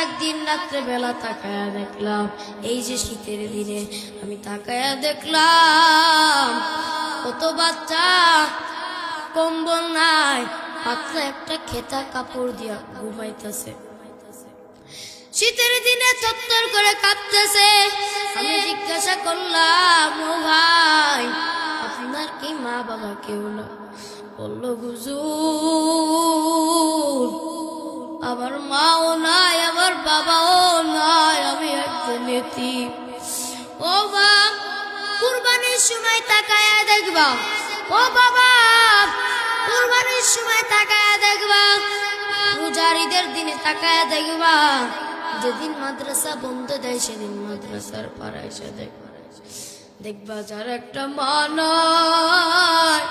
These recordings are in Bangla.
একদিন রাত্রে বেলা তাকায়া দেখলাম, এই যে শীতের দিনে আমি তাকায়া দেখলাম কত বাচ্চা কম্বল নাই, পাতলা একটা খেতা কাপড় দিয়া ঘুমাইতেছে। শীতের দিনে থরথর করে কাঁপতেছে। আমি জিজ্ঞাসা করলাম, ও ভাই আপনার কি মা বাবা কেউ না? বলল, হুজুর আমার মাও নাই, আমার বাবাও নাই, আমি একজন এতিম। ও মা, কুরবানির সময় তাকায়া দেখবা, ও বাবা কুরবানির সময় তাকায়া দেখবা, রোজার ঈদের দিনে তাকায়া দেখবা, যেদিন মাদ্রাসা বন্ধ দেয় সেদিন মাদ্রাসার পাড়ায় এসে দেখবা যার একটা মা নাই,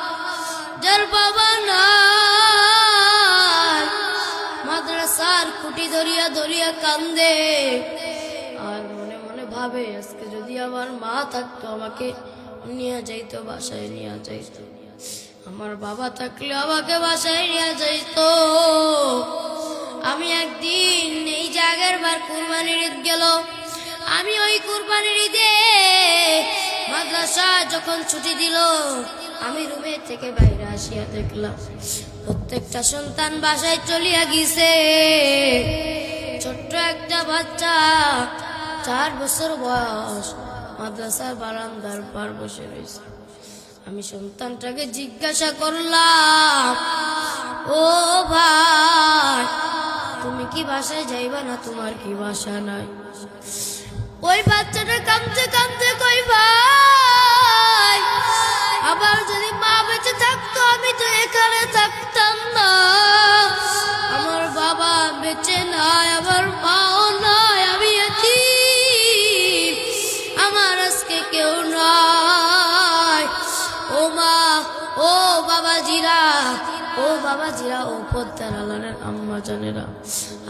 যার বাবা নাই, মাদ্রাসার খুঁটি ধরিয়া ধরিয়া কান্দে আর মনে মনে ভাবে, আজকে যদি আমার মা থাকতো আমাকে নিয়ে যাইতো, বাসায় নিয়ে যাইতো, আমার বাবা থাকলে আমাকে বাসায় নিয়ে যাইতো। আমি একদিন এই জায়গার বার কুরবানির ঈদ গেল, আমি ওই কুরবানির ঈদে মাদ্রাসা যখন ছুটি দিল, আমি রুমে থেকে বাইরে আসিয়া দেখলাম প্রত্যেকটা সন্তান বাসায় চলিয়া গেছে। ছোট্ট একটা বাচ্চা 4 বছর বয়স মাদ্রাসার বারান্দার পার বসে রয়েছে। আমি সন্তানটাকে জিজ্ঞাসা করলাম, ও ভাই তুমি কি বাসায় যাইবা না? তোমার কি বাসা নাই? ওই বাচ্চাটা কাঁদতে কাঁদতে কই, ভাই আবার যদি মা বেঁচে থাকতো আমি তো এখানে থাকতাম না, আমার বাবা বেঁচে নাই, আমার মাও নাই, আমি এতিম, আমার আজকে কেউ নাই। ও মা, ও বাবাজিরা, ও বাবাজিরা, ও পদ্মার আলানের আম্মা জানেরা,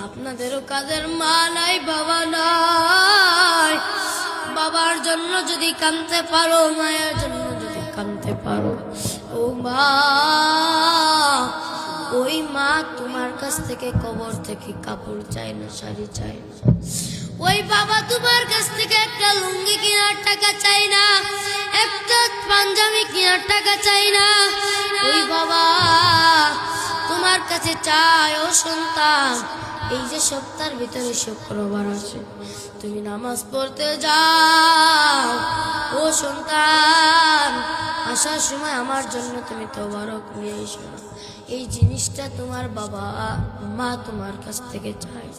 আপনাদেরও কাদের মা নাই, বাবা নাই? বাবার জন্য যদি কাঁদতে পারো, মায়ের জন্য যদি কাঁদতে পারো, ও মা, ওই মা তোমার কাছ থেকে কবর থেকে কাপড় চায় না, শাড়ি চায় না। ওই বাবা তোমার কাছ থেকে একটা লুঙ্গি কেনার টাকা চাই না, একটা পাঞ্জাবি কেনার টাকা চাই না। ওই বাবা তোমার কাছে চায়, ও সন্তান এই যে সপ্তাহের ভিতরে শুক্রবার আসে, তুমি নামাজ পড়তে যাও, ও সন্তান আসার সময় আমার জন্য তুমি তওবারক নিয়ে এসো। এই জিনিসটা তোমার বাবা মা তোমার কাছ থেকে চায়।